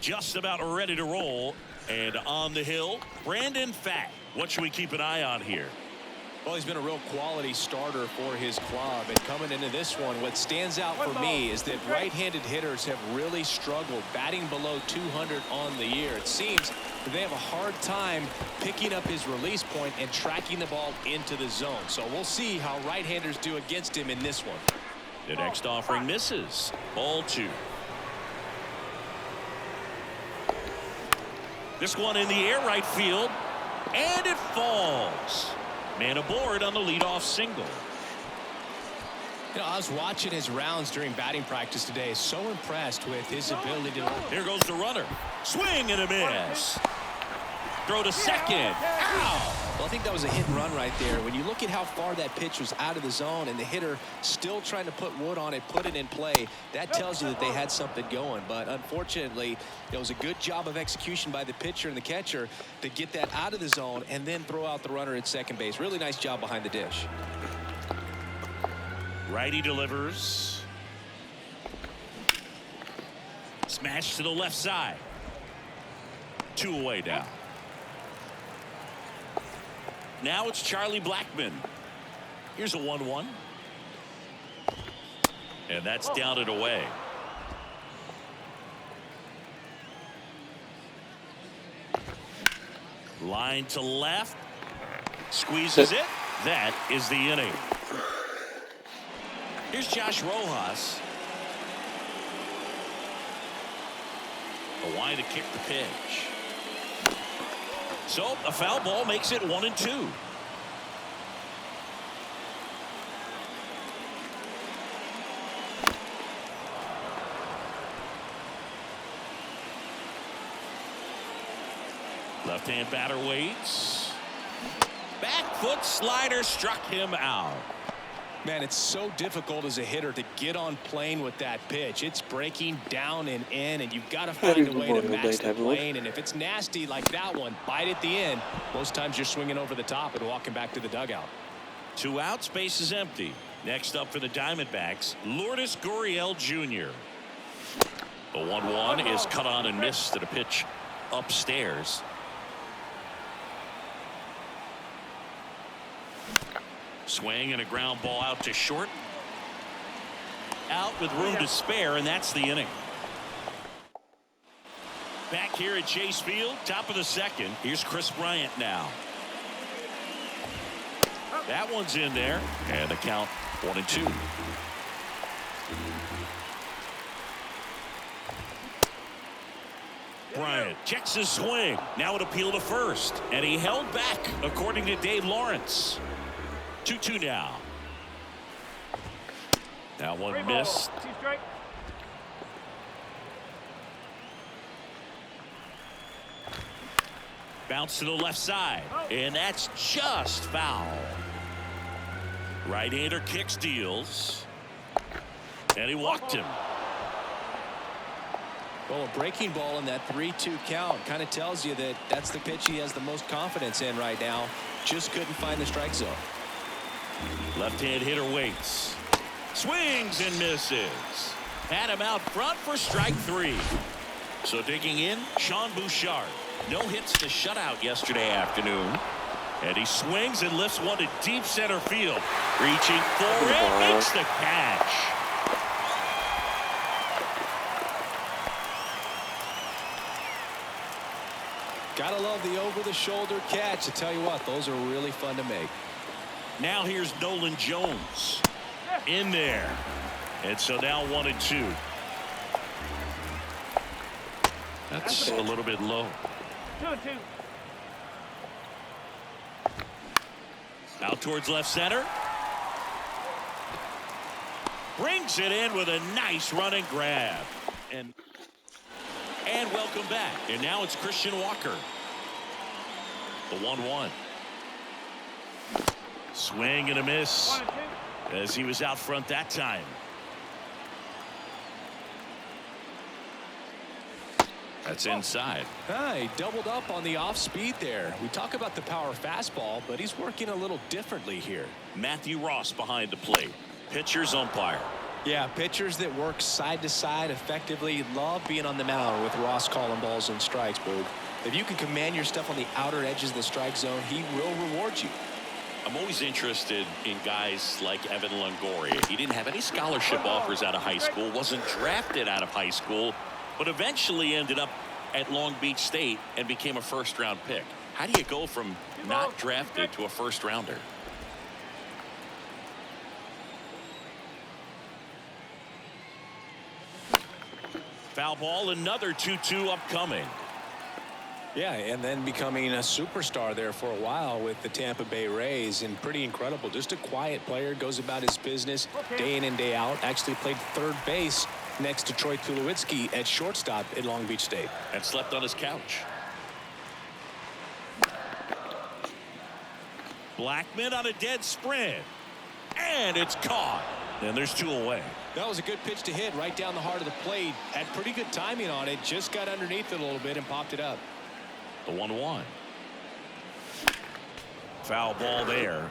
just about ready to roll. And on the hill, Brandon Pfaadt. What should we keep an eye on here? Well, he's been a real quality starter for his club. And coming into this one, what stands out for me is that right-handed hitters have really struggled, batting below 200 on the year. It seems that they have a hard time picking up his release point and tracking the ball into the zone. So we'll see how right-handers do against him in this one. The next offering misses. Ball 2. This one in the air, right field, and it falls. Man aboard on the leadoff single. You know, I was watching his rounds during batting practice today. So impressed with his ability to. Here goes the runner. Swing and a miss. Throw to second. Ow! Well, I think that was a hit and run right there. When you look at how far that pitch was out of the zone and the hitter still trying to put wood on it, put it in play, that tells you that they had something going. But unfortunately, it was a good job of execution by the pitcher and the catcher to get that out of the zone and then throw out the runner at second base. Really nice job behind the dish. Righty delivers. Smash to the left side. 2 away now. Now it's Charlie Blackmon. Here's a 1-1. And that's down and away. Line to left. Squeezes it. That is the inning. Here's Josh Rojas. A wide to kick the pitch. So a foul ball makes it 1-2. Left-hand batter waits. Back foot slider struck him out. Man, it's so difficult as a hitter to get on plane with that pitch. It's breaking down and in, and you've got to find a way to match the plane. And if it's nasty like that one, bite at the end. Most times you're swinging over the top and walking back to the dugout. 2 outs, base is empty. Next up for the Diamondbacks, Lourdes Gurriel Jr. The 1-1 is cut on and missed to the pitch upstairs. Swing and a ground ball out to short. Out with room to spare, and that's the inning. Back here at Chase Field, top of the second. Here's Chris Bryant now. That one's in there, and the count 1-2. Bryant checks his swing. Now it appealed to first, and he held back, according to Dave Lawrence. 2-2 now. That one missed. Bounce to the left side, and that's just foul. Right-hander kicks, deals, and he walked him. Well, a breaking ball in that 3-2 count kind of tells you that that's the pitch he has the most confidence in right now. Just couldn't find the strike zone. Left-hand hitter waits. Swings and misses. Had him out front for strike 3. So digging in, Sean Bouchard. No hits to shutout yesterday afternoon. And he swings and lifts one to deep center field. Reaching for it, makes the catch. Gotta love the over-the-shoulder catch. I tell you what, those are really fun to make. Now here's Nolan Jones in there. And so now 1-2. That's a little bit low. 2-2. Out towards left center. Brings it in with a nice running grab. And welcome back. And now it's Christian Walker. The 1-1. Swing and a miss as he was out front that time. That's inside. He doubled up on the off speed there. We talk about the power fastball, but he's working a little differently here. Matthew Ross behind the plate. Pitcher's umpire. Yeah, pitchers that work side to side effectively love being on the mound with Ross calling balls and strikes, Boog. If you can command your stuff on the outer edges of the strike zone, he will reward you. I'm always interested in guys like Evan Longoria. He didn't have any scholarship offers out of high school, wasn't drafted out of high school, but eventually ended up at Long Beach State and became a first-round pick. How do you go from not drafted to a first-rounder? Foul ball, another 2-2 upcoming. Yeah, and then becoming a superstar there for a while with the Tampa Bay Rays, and pretty incredible. Just a quiet player, goes about his business day in and day out. Actually played third base next to Troy Tulowitzki at shortstop at Long Beach State. And slept on his couch. Blackman on a dead sprint. And it's caught. And there's 2 away. That was a good pitch to hit right down the heart of the plate. Had pretty good timing on it. Just got underneath it a little bit and popped it up. The 1-1. Foul ball there.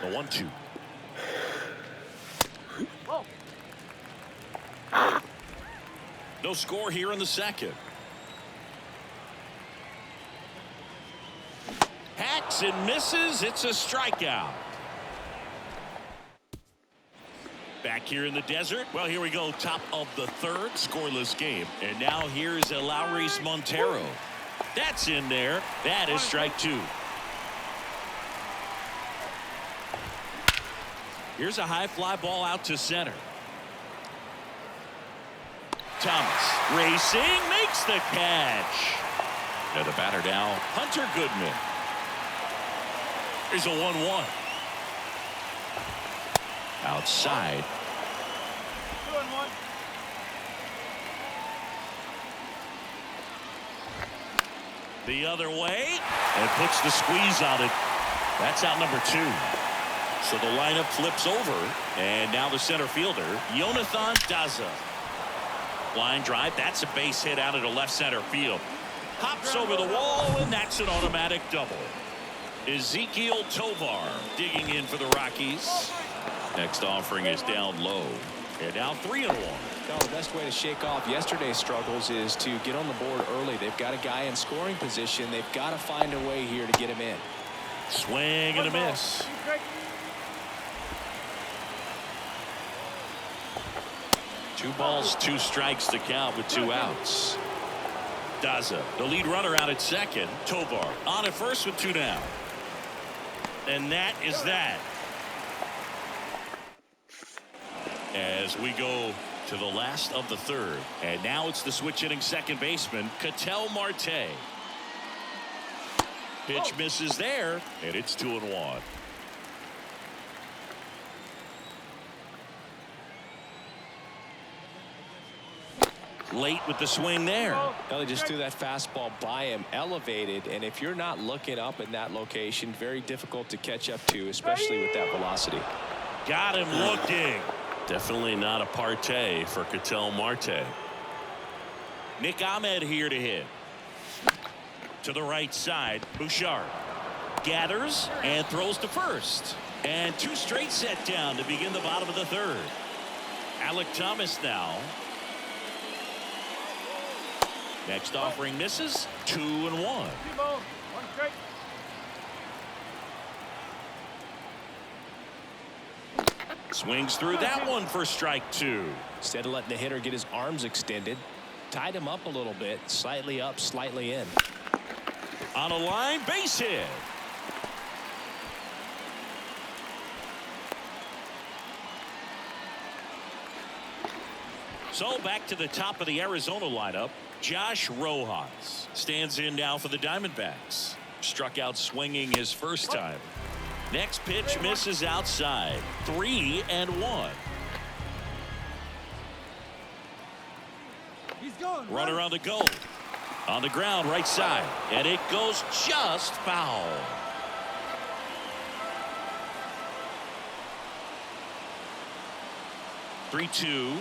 The 1-2. No score here in the second. Hacks and misses. It's a strikeout. Back here in the desert. Well, here we go. Top of the third. Scoreless game. And now here's Eleuris Montero. That's in there. That is strike 2. Here's a high fly ball out to center. Thomas racing, makes the catch. And the batter now, Hunter Goodman. Here's a 1-1. Outside. 2-1. The other way. And puts the squeeze on it. That's out number 2. So the lineup flips over. And now the center fielder, Jonathan Daza. Line drive. That's a base hit out into left center field. Hops over the wall, and that's an automatic double. Ezekiel Tovar digging in for the Rockies. Next offering is down low. And now 3-1. No, the best way to shake off yesterday's struggles is to get on the board early. They've got a guy in scoring position. They've got to find a way here to get him in. Swing and a miss. 2 balls, 2 strikes to count with 2 outs. Daza, the lead runner, out at second. Tovar on at first with 2 down. And that is that. As we go to the last of the third. And now it's the switch hitting second baseman, Ketel Marte. Pitch misses there, and it's 2-1. Late with the swing there. Well, he just threw that fastball by him, elevated, and if you're not looking up in that location, very difficult to catch up to, especially with that velocity. Got him looking. Definitely not a partay for Ketel Marte. Nick Ahmed here to hit. To the right side, Bouchard gathers and throws to first. And 2 straight set down to begin the bottom of the third. Alec Thomas now. Next offering misses. 2-1. Swings through that one for strike 2. Instead of letting the hitter get his arms extended, tied him up a little bit, slightly up, slightly in. On a line, base hit. So back to the top of the Arizona lineup. Josh Rojas stands in now for the Diamondbacks. Struck out swinging his first time. Next pitch misses outside. 3-1. Runner on the go. On the ground, right side. And it goes just foul. Three-two.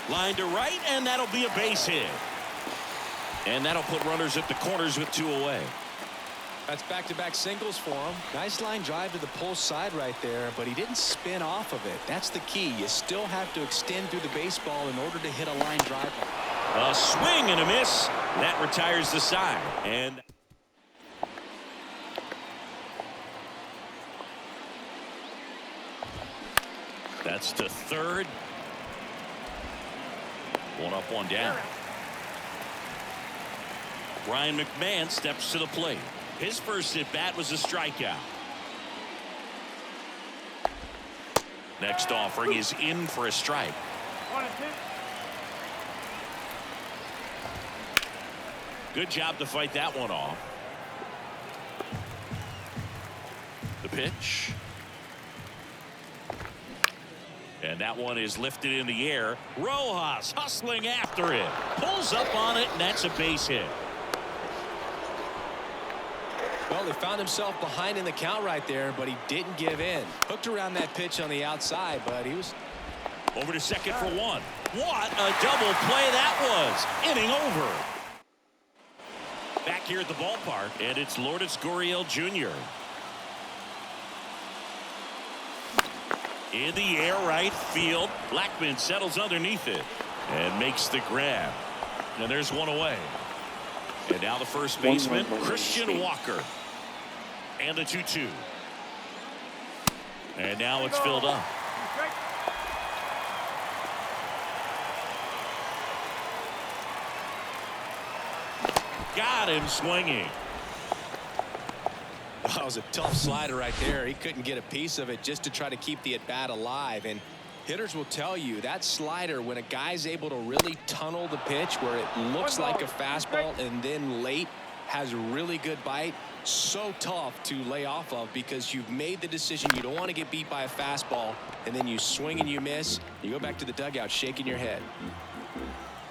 Line to right, and that'll be a base hit. And that'll put runners at the corners with 2 away. That's back-to-back singles for him. Nice line drive to the pull side right there, but he didn't spin off of it. That's the key. You still have to extend through the baseball in order to hit a line drive. A swing and a miss. That retires the side. And that's to third. One up, one down. Ryan McMahon steps to the plate. His first at bat was a strikeout. Next offering is in for a strike. 1-2. Good job to fight that one off. The pitch. And that one is lifted in the air. Rojas hustling after it. Pulls up on it, and that's a base hit. Well, he found himself behind in the count right there, but he didn't give in. Hooked around that pitch on the outside, but he was over to second for one. What a double play that was. Inning over. Back here at the ballpark, and it's Lourdes Gurriel Jr. In the air, right field. Blackman settles underneath it and makes the grab. And there's one away. And now the first baseman, Christian Walker. And the 2-2. And now it's filled up. Got him swinging. That was a tough slider right there. He couldn't get a piece of it just to try to keep the at-bat alive. And hitters will tell you that slider, when a guy's able to really tunnel the pitch where it looks like a fastball and then late has a really good bite, so tough to lay off of because you've made the decision you don't want to get beat by a fastball, and then you swing and you miss. You go back to the dugout shaking your head.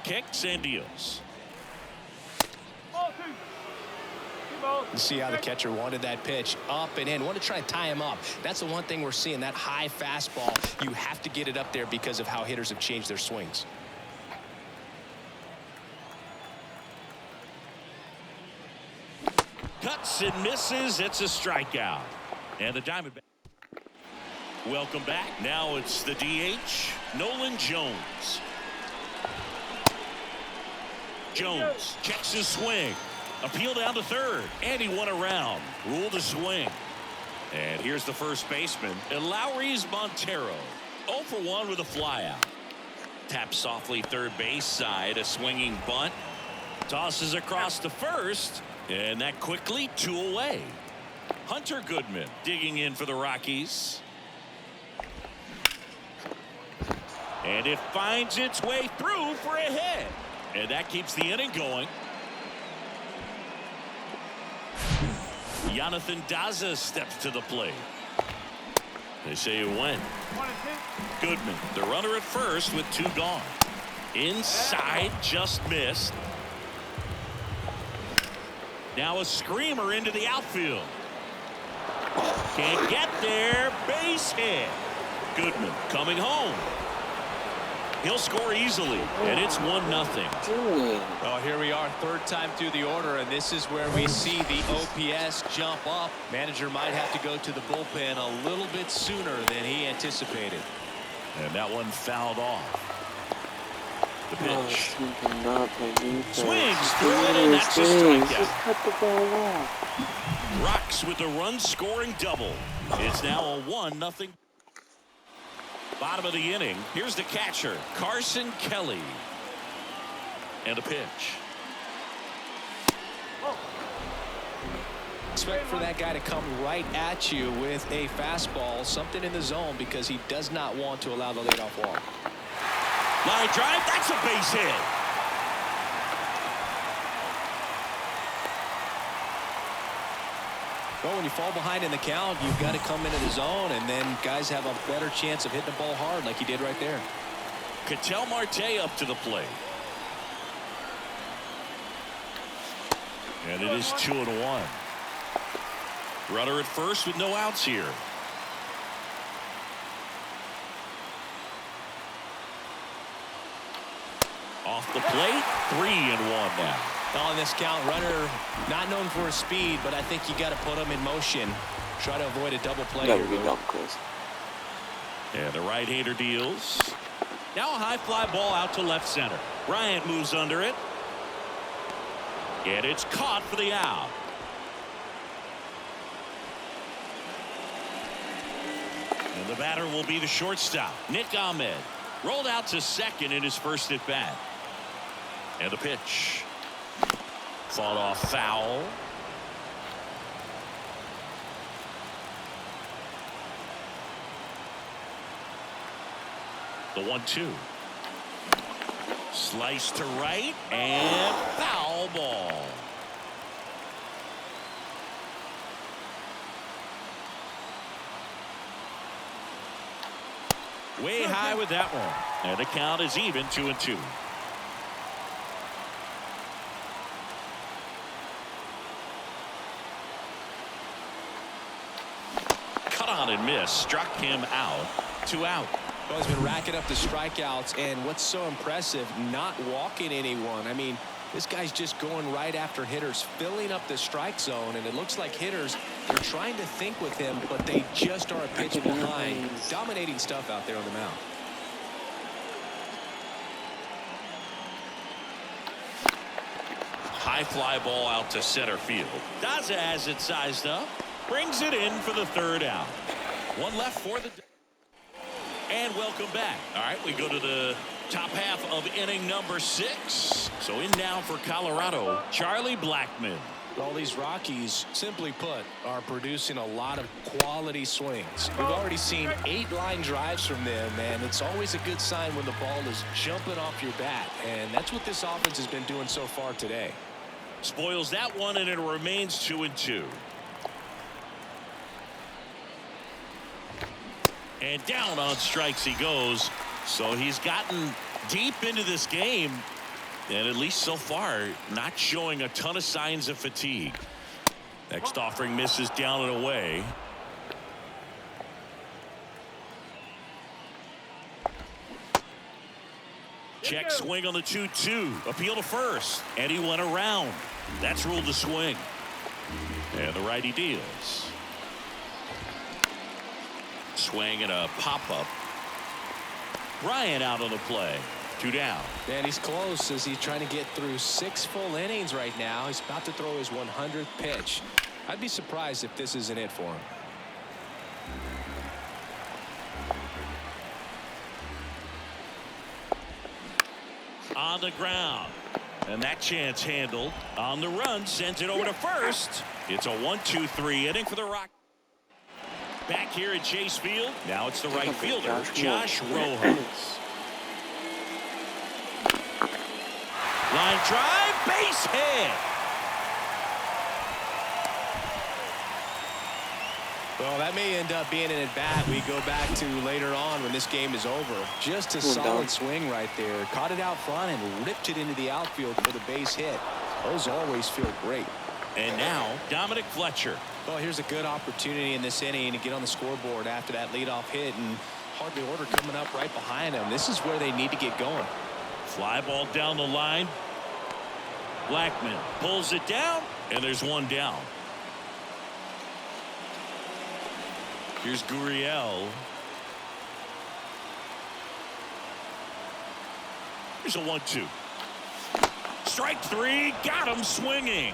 Kicks and deals. You see how the catcher wanted that pitch up and in. Want to try and tie him up. That's the one thing we're seeing, that high fastball. You have to get it up there because of how hitters have changed their swings. Cuts and misses. It's a strikeout. And the Diamondbacks. Welcome back. Now it's the DH, Nolan Jones. Jones checks his swing. Appeal down to third, and he won around. Ruled a swing. And here's the first baseman, Eleuris Montero. 0 for 1 with a flyout. Taps softly third base side, a swinging bunt. Tosses across to first, and that quickly 2 away. Hunter Goodman digging in for the Rockies. And it finds its way through for a hit. And that keeps the inning going. Jonathan Daza steps to the plate. They say it went. 1-2. Goodman, the runner at first with 2 gone. Inside, just missed. Now a screamer into the outfield. Can't get there. Base hit. Goodman coming home. He'll score easily, and it's 1-0. Well, here we are, third time through the order, and this is where we see the OPS jump up. Manager might have to go to the bullpen a little bit sooner than he anticipated. And that one fouled off. The pitch. Swings through it, and that's a strikeout. Cut the ball off. Rocks with the run-scoring double. It's now a 1-0. Bottom of the inning. Here's the catcher, Carson Kelly. And a pitch. Expect for that guy to come right at you with a fastball, something in the zone, because he does not want to allow the leadoff walk. Line drive, that's a base hit. Well, when you fall behind in the count, you've got to come into the zone, and then guys have a better chance of hitting the ball hard like he did right there. Ketel Marte up to the plate. And it is 2-1. Runner at first with no outs here. Off the plate, 3-1 now. On this count, runner not known for his speed, but I think you got to put him in motion. Try to avoid a double play. Gotta be dumb, Chris. And the right-hander deals. Now a high fly ball out to left center. Bryant moves under it. And it's caught for the out. And the batter will be the shortstop, Nick Ahmed. Rolled out to second in his first at bat. And the pitch. Fought off foul. The 1-2. Slice to right and foul ball. Way high with that one. And the count is even 2-2. Cut on and miss. Struck him out. 2 out. Well, he's been racking up the strikeouts, and what's so impressive, not walking anyone. I mean, this guy's just going right after hitters, filling up the strike zone, and it looks like hitters, they're trying to think with him, but they just are a pitch behind. Dominating stuff out there on the mound. High fly ball out to center field. Daza has it sized up. Brings it in for the 3rd out. One left for the... And welcome back. All right, we go to the top half of inning number 6. So in now for Colorado, Charlie Blackmon. All these Rockies, simply put, are producing a lot of quality swings. We've already seen 8 line drives from them, and it's always a good sign when the ball is jumping off your bat. And that's what this offense has been doing so far today. Spoils that one, and it remains 2-2. And down on strikes he goes. So he's gotten deep into this game, and at least so far not showing a ton of signs of fatigue. Next offering misses down and away. Check swing on the 2-2. Appeal to first, and he went around. That's ruled a swing. And the righty deals. Swing and a pop-up. Bryant out on the play. 2 down. Man, he's close as he's trying to get through 6 full innings right now. He's about to throw his 100th pitch. I'd be surprised if this isn't it for him. On the ground. And that chance handled. On the run, sends it over to first. It's a 1-2-3 inning for the Rockies. Back here at Chase Field. Now it's the right fielder, Josh Rojas. Line drive, base hit. Well, that may end up being an at-bat we go back to later on when this game is over. Just a solid swing right there. Caught it out front and ripped it into the outfield for the base hit. Those always feel great. And now, Dominic Fletcher. Well, here's a good opportunity in this inning to get on the scoreboard after that leadoff hit, and hardly order coming up right behind them. This is where they need to get going. Fly ball down the line. Blackmon pulls it down, and there's 1 down. Here's Gurriel. Here's a 1-2. Strike 3, got him swinging.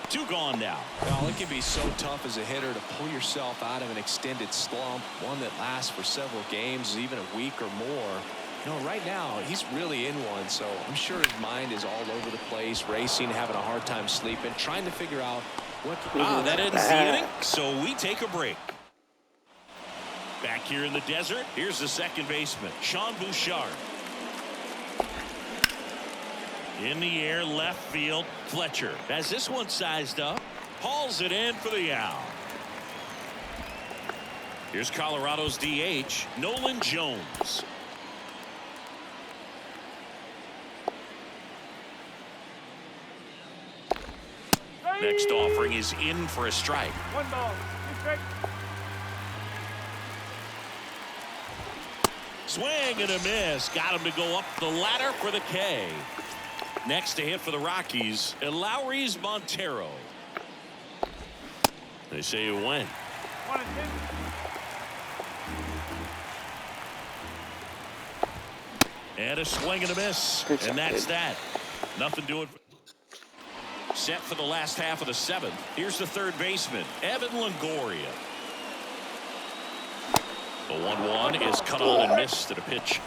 2 gone now. Well, it can be so tough as a hitter to pull yourself out of an extended slump, one that lasts for several games, even a week or more. You know, right now, he's really in one, so I'm sure his mind is all over the place, racing, having a hard time sleeping, trying to figure out what... That ends the inning, so we take a break. Back here in the desert, here's the second baseman, Sean Bouchard. In the air, left field, Fletcher has this one sized up, hauls it in for the out. Here's Colorado's DH, Nolan Jones. Next offering is in for a strike. 1 ball, 2 strikes. Swing and a miss. Got him to go up the ladder for the K. Next to hit for the Rockies, Lowry's Montero. They say you win. 1 and 2. And a swing and a miss. And that's that. Nothing doing. Set for the last half of the 7th. Here's the third baseman, Evan Longoria. The 1-1 is cut on and missed at a pitch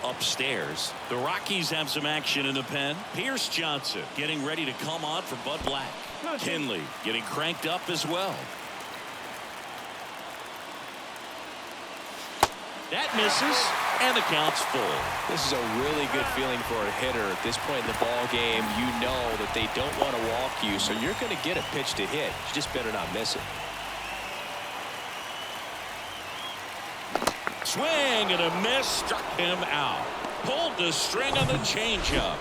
upstairs. The Rockies have some action in the pen. Pierce Johnson getting ready to come on for Bud Black. Kinley getting cranked up as well. That misses, and the count's full. This is a really good feeling for a hitter at this point in the ball game. You know that they don't want to walk you, so you're going to get a pitch to hit. You just better not miss it. Swing and a miss, struck him out. Pulled the string on the changeup.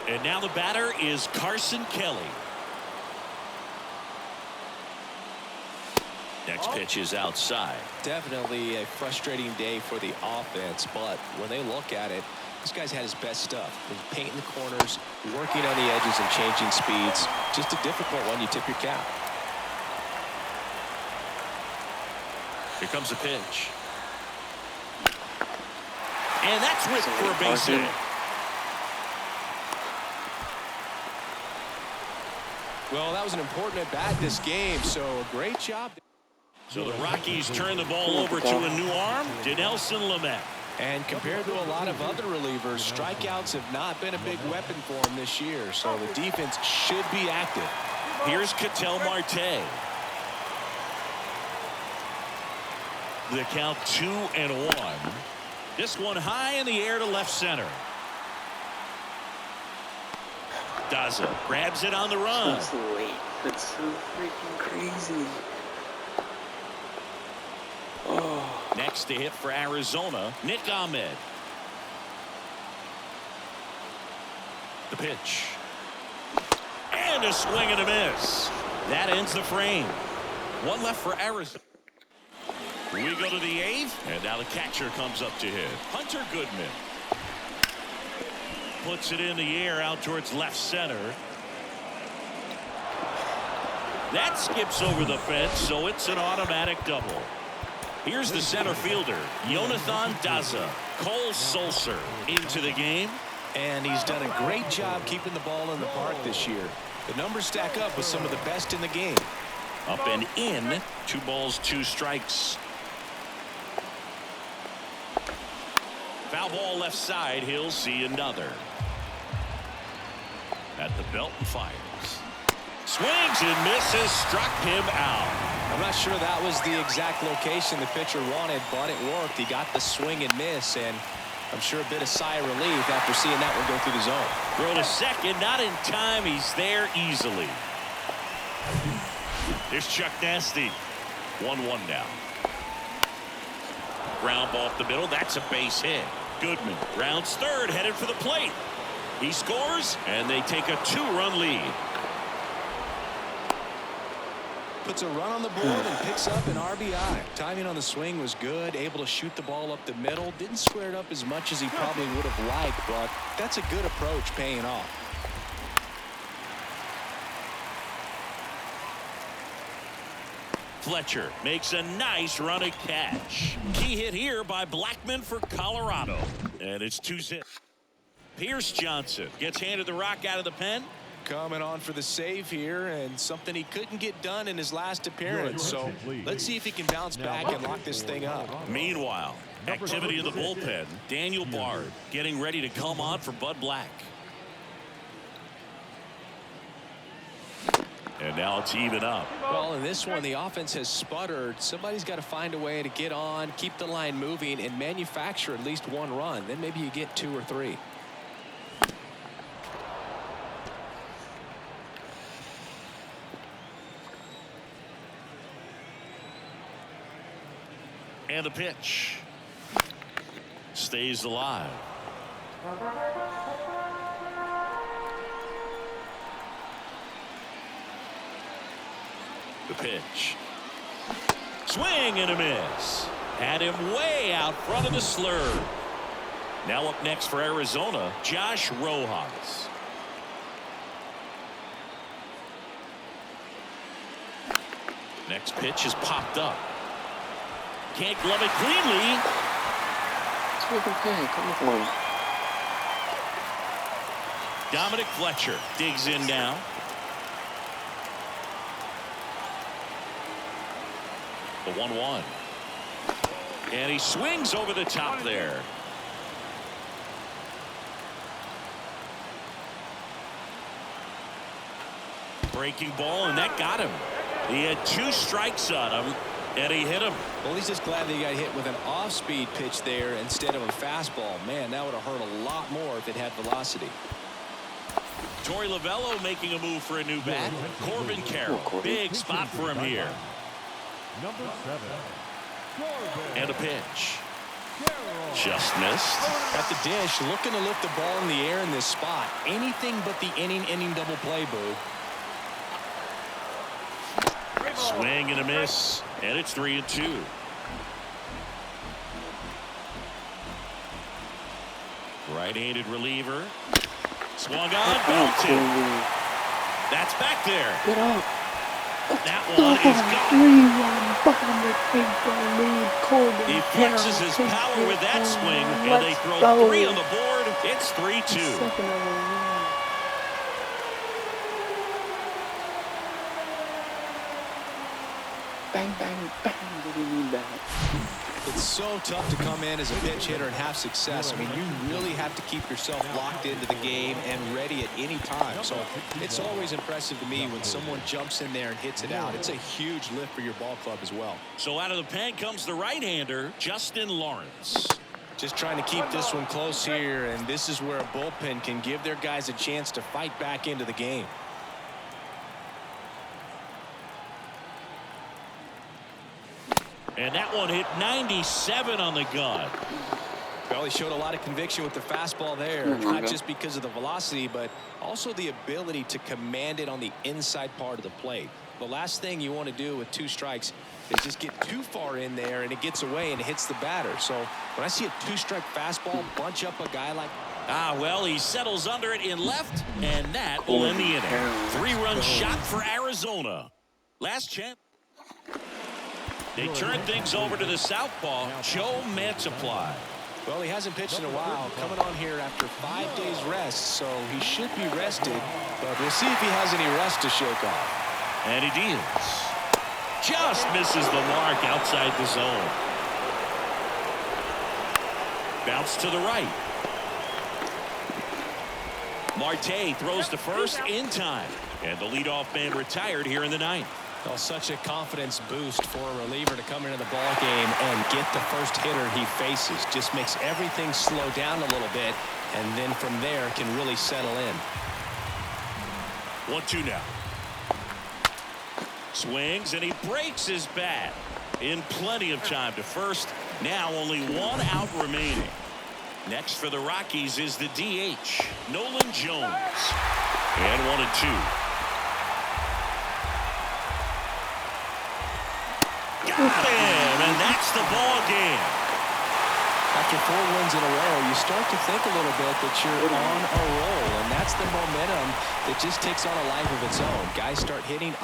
And now the batter is Carson Kelly. Next pitch is outside. Definitely a frustrating day for the offense, but when they look at it, this guy's had his best stuff. He's painting the corners, working on the edges and changing speeds. Just a difficult one. You tip your cap. Here comes the pitch. And that's ripped for a base hit. Well, that was an important at bat this game, so a great job. So the Rockies turn the ball over to a new arm, Dinelson Lamet. And compared to a lot of other relievers, strikeouts have not been a big weapon for him this year, so the defense should be active. Here's Ketel Marte. The count 2-1. This one high in the air to left center. Daza grabs it on the run. That's late. That's so freaking crazy. Oh. Next to hit for Arizona, Nick Ahmed. The pitch. And a swing and a miss. That ends the frame. One left for Arizona. We go to the 8th, and now the catcher comes up to hit. Hunter Goodman. Puts it in the air out towards left center. That skips over the fence, so it's an automatic double. Here's the center fielder, Jonathan Daza. Cole Sulser into the game. And he's done a great job keeping the ball in the park this year. The numbers stack up with some of the best in the game. Up and in, 2 balls, 2 strikes. Foul ball left side, he'll see another. At the belt and fires. Swings and misses, struck him out. I'm not sure that was the exact location the pitcher wanted, but it worked. He got the swing and miss, and I'm sure a bit of sigh of relief after seeing that one go through the zone. Throw to second, not in time. He's there easily. Here's Chuck Nasty. 1-1 now. Ground ball up the middle. That's a base hit. Goodman rounds third, headed for the plate. He scores, and they take a 2-run lead. Puts a run on the board and picks up an RBI. Timing on the swing was good, able to shoot the ball up the middle. Didn't square it up as much as he probably would have liked, but that's a good approach paying off. Fletcher makes a nice running catch. Key hit here by Blackman for Colorado. And it's 2-0. Pierce Johnson gets handed the rock out of the pen. Coming on for the save here, and something he couldn't get done in his last appearance. So let's see if he can bounce back and lock this thing up. Meanwhile, activity in the bullpen. Daniel Bard getting ready to come on for Bud Black. And now it's even up. Well, in this one, the offense has sputtered. Somebody's got to find a way to get on, keep the line moving, and manufacture at least 1 run. Then maybe you get 2 or 3. And the pitch stays alive. The pitch. Swing and a miss. Had him way out front of the slurve. Now up next for Arizona, Josh Rojas. Next pitch is popped up. Can't glove it cleanly. It's freaking pay. Come on. Dominic Fletcher digs in now. The 1-1. And he swings over the top there. Breaking ball, and that got him. He had 2 strikes on him, and he hit him. Well, he's just glad that he got hit with an off-speed pitch there instead of a fastball. Man, that would have hurt a lot more if it had velocity. Torey Lovullo making a move for a new bat. Corbin Carroll. Big spot for him here. Number 7. And a pitch. Just missed. At the dish, looking to lift the ball in the air in this spot. Anything but the inning double play, Boo. Swing and a miss, and it's 3-2. Right-handed reliever. Swung on, belted. That's back there. Get up. That one is gone. 3-1 behind the big boy lead. Corbin He flexes his power with that swing, and they throw 3 on the board. It's 3-2. Second of the year. Bang, bang, bang. Did he need that? It's so tough to come in as a pinch hitter and have success. I mean, you really have to keep yourself locked into the game and ready at any time. So it's always impressive to me when someone jumps in there and hits it out. It's a huge lift for your ball club as well. So out of the pen comes the right-hander, Justin Lawrence. Just trying to keep this one close here, and this is where a bullpen can give their guys a chance to fight back into the game. And that one hit 97 on the gun. Well, he showed a lot of conviction with the fastball there, not just because of the velocity, but also the ability to command it on the inside part of the plate. The last thing you want to do with 2 strikes is just get too far in there and it gets away and it hits the batter. So when I see a 2-strike fastball bunch up a guy like well, he settles under it in left, and that will end the inning. 3-run shot for Arizona. Last chance. They turn things over to the southpaw, Joe Mantiply. Well, he hasn't pitched in a while, coming on here after 5 days rest, so he should be rested, but we'll see if he has any rust to shake off. And he deals. Just misses the mark outside the zone. Bounce to the right. Marte throws to first in time, and the leadoff man retired here in the 9th. Well, such a confidence boost for a reliever to come into the ball game and get the first hitter he faces. Just makes everything slow down a little bit, and then from there can really settle in. 1-2 now. Swings, and he breaks his bat in plenty of time to first. Now only 1 out remaining. Next for the Rockies is the DH, Nolan Jones. And 1-2. Got him, and that's the ball game. After 4 wins in a row, you start to think a little bit that you're on a roll, and that's the momentum that just takes on a life of its own. Guys start hitting